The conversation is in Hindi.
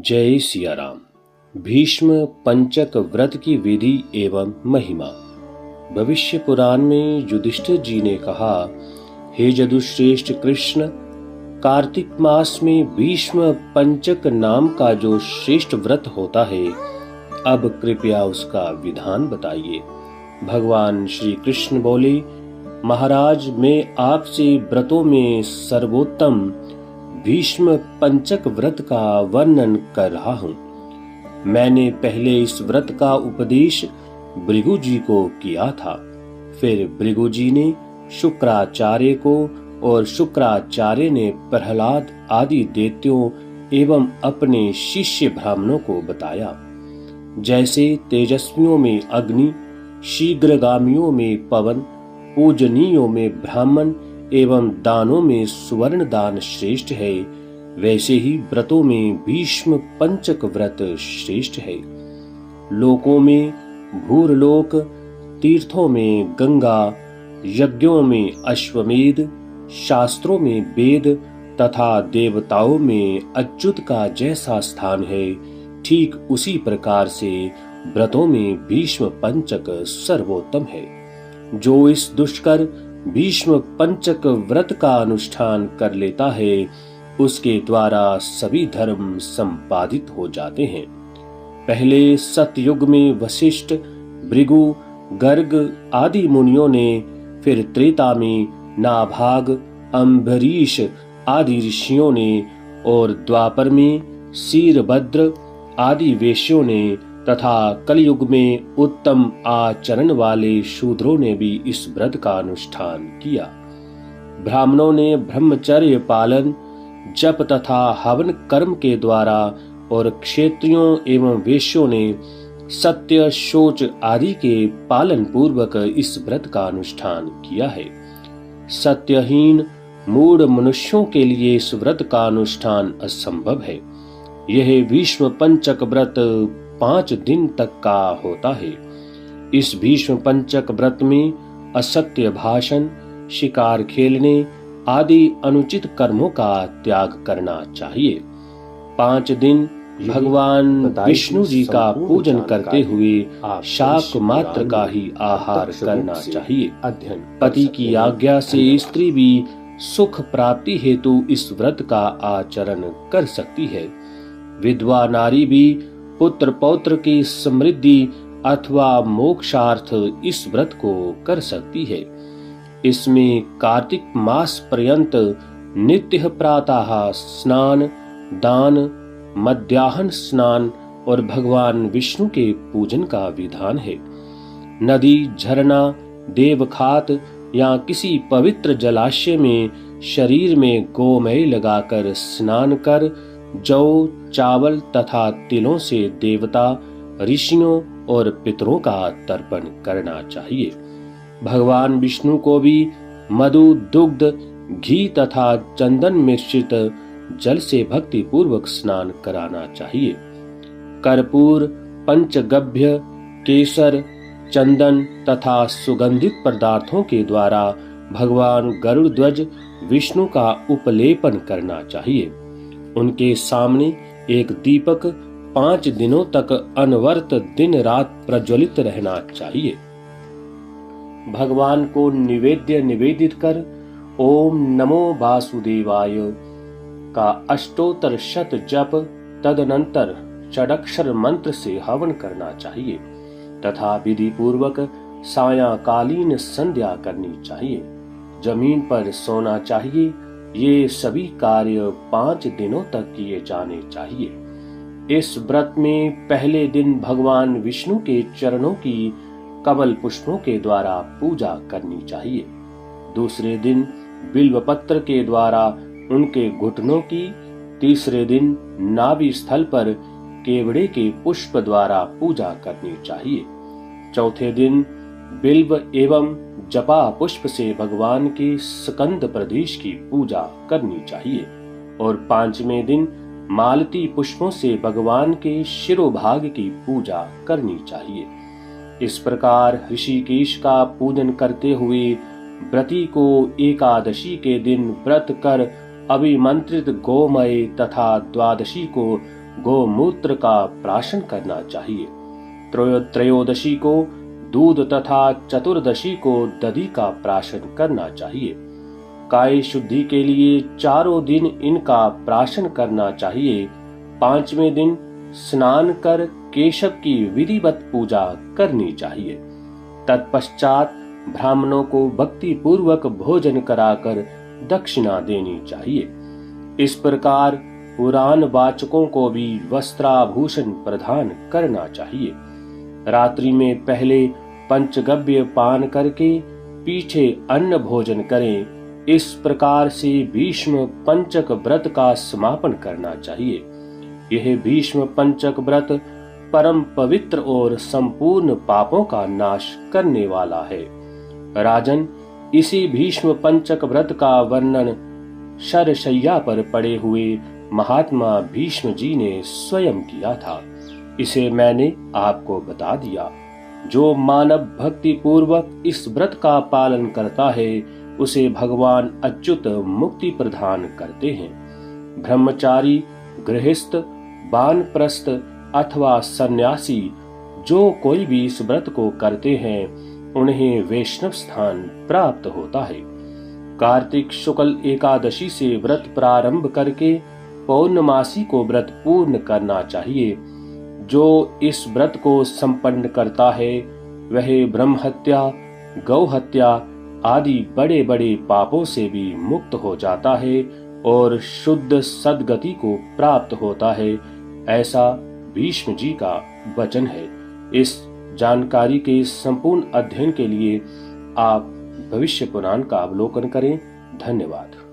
जय सिया राम। भीष्म पंचक व्रत की विधि एवं महिमा। भविष्य पुराण में युधिष्ठिर जी ने कहा, हे जदुश्रेष्ठ कृष्ण, कार्तिक मास में भीष्म पंचक नाम का जो श्रेष्ठ व्रत होता है, अब कृपया उसका विधान बताइए। भगवान श्री कृष्ण बोले, महाराज, मैं आपसे व्रतों में सर्वोत्तम भीष्म पंचक व्रत का वर्णन कर रहा हूँ। मैंने पहले इस व्रत का उपदेश भृगु जी को किया था। फिर भृगु जी ने शुक्राचार्य को और शुक्राचार्य ने प्रहलाद आदि दैत्यों एवं अपने शिष्य ब्राह्मणों को बताया। जैसे तेजस्वियों में अग्नि, शीघ्रगामियों में पवन, पूजनीयों में ब्राह्मण एवं दानों में सुवर्ण दान श्रेष्ठ है, वैसे ही व्रतों में भीष्म पंचक व्रत श्रेष्ठ है। लोकों में भूरलोक, तीर्थों में गंगा, यज्ञों में अश्वमेध, शास्त्रों में वेद तथा देवताओं में अच्युत का जैसा स्थान है, ठीक उसी प्रकार से व्रतों में भीष्म पंचक सर्वोत्तम है। जो इस दुष्कर भीष्म पंचक व्रत का अनुष्ठान कर लेता है, उसके द्वारा सभी धर्म संपादित हो जाते हैं। पहले सतयुग में वशिष्ठ, भृगु, गर्ग आदि मुनियों ने, फिर त्रेता में नाभाग, अम्बरीश आदि ऋषियों ने और द्वापर में शीरभद्र आदि वेश्यों ने तथा कलयुग में उत्तम आचरण वाले शूद्रों ने भी इस व्रत का अनुष्ठान किया। ब्राह्मणों ने ब्रह्मचर्य पालन, जप तथा हवन कर्म के द्वारा और क्षत्रियों एवं वेश्यों ने सत्य, शौच आदि के पालन पूर्वक इस व्रत का अनुष्ठान किया है। सत्यहीन मूढ़ मनुष्यों के लिए इस व्रत का अनुष्ठान असंभव है। यह भीष्म पंचक व्रत 5 दिन तक का होता है। इस भीष्म पंचक व्रत में असत्य भाषण, शिकार खेलने आदि अनुचित कर्मों का त्याग करना चाहिए। 5 दिन भगवान विष्णु जी का पूजन करते हुए शाक मात्र का ही आहार करना चाहिए। पति की आज्ञा से स्त्री भी सुख प्राप्ति हेतु इस व्रत का आचरण कर सकती है। विधवा नारी भी पुत्र पौत्र की समृद्धि अथवा मोक्षार्थ इस व्रत को कर सकती है। इसमें कार्तिक मास पर्यंत नित्य प्रातः स्नान, दान, मध्याह्न स्नान और भगवान विष्णु के पूजन का विधान है। नदी, झरना, देवखात या किसी पवित्र जलाशय में शरीर में गोमय लगाकर स्नान कर जौ, चावल तथा तिलों से देवता, ऋषियों और पितरों का तर्पण करना चाहिए। भगवान विष्णु को भी मधु, दुग्ध, घी तथा चंदन मिश्रित जल से भक्ति पूर्वक स्नान कराना चाहिए। कर्पूर, पंचगव्य, केसर, चंदन तथा सुगंधित पदार्थों के द्वारा भगवान गरुड़ ध्वज विष्णु का उपलेपन करना चाहिए। उनके सामने एक दीपक 5 दिनों तक अनवरत दिन रात प्रज्वलित रहना चाहिए। भगवान को निवेद्य निवेदित कर ओम नमो वासुदेवाय का अष्टोत्तर शत जप, तदनंतर षडक्षर मंत्र से हवन करना चाहिए तथा विधि पूर्वक सायंकालीन संध्या करनी चाहिए। जमीन पर सोना चाहिए। ये सभी कार्य 5 दिनों तक किए जाने चाहिए। इस व्रत में पहले दिन भगवान विष्णु के चरणों की कमल पुष्पों के द्वारा पूजा करनी चाहिए। दूसरे दिन बिल्व पत्र के द्वारा उनके घुटनों की, तीसरे दिन नाभि स्थल पर केवड़े के पुष्प द्वारा पूजा करनी चाहिए। चौथे दिन बिल्व एवं जपा पुष्प से भगवान के स्कंद प्रदेश की पूजा करनी चाहिए और 5वें दिन मालती पुष्पों से भगवान के शिरोभाग की पूजा करनी चाहिए। इस प्रकार ऋषिकेश का पूजन करते हुए व्रती को एकादशी के दिन व्रत कर अभिमंत्रित गोमय तथा द्वादशी को गोमूत्र का प्राशन करना चाहिए। त्रयोदशी को दूध तथा चतुर्दशी को दधी का प्राशन करना चाहिए। काय शुद्धि के लिए चारों दिन इनका प्राशन करना चाहिए। 5वें दिन स्नान कर केशव की विधिवत पूजा करनी चाहिए। तत्पश्चात ब्राह्मणों को भक्ति पूर्वक भोजन कराकर दक्षिणा देनी चाहिए। इस प्रकार पुराण वाचकों को भी वस्त्राभूषण प्रदान करना चाहिए। रात्रि में पहले पंचगव्य पान करके पीछे अन्न भोजन करें। इस प्रकार से भीष्म पंचक व्रत का समापन करना चाहिए। यह भीष्म पंचक व्रत परम पवित्र और संपूर्ण पापों का नाश करने वाला है। राजन, इसी भीष्म पंचक व्रत का वर्णन शरशय्या पर पड़े हुए महात्मा भीष्म जी ने स्वयं किया था। इसे मैंने आपको बता दिया। जो मानव भक्ति पूर्वक इस व्रत का पालन करता है उसे भगवान अच्युत मुक्ति प्रदान करते हैं। ब्रह्मचारी, गृहस्थ, वानप्रस्थ अथवा सन्यासी जो कोई भी इस व्रत को करते हैं उन्हें वैष्णव स्थान प्राप्त होता है। कार्तिक शुक्ल एकादशी से व्रत प्रारंभ करके पौर्णमासी को व्रत पूर्ण करना चाहिए। जो इस व्रत को संपन्न करता है वह ब्रह्म हत्या, गौ हत्या आदि बड़े बड़े पापों से भी मुक्त हो जाता है और शुद्ध सद्गति को प्राप्त होता है, ऐसा भीष्म जी का वचन है। इस जानकारी के संपूर्ण अध्ययन के लिए आप भविष्य पुराण का अवलोकन करें। धन्यवाद।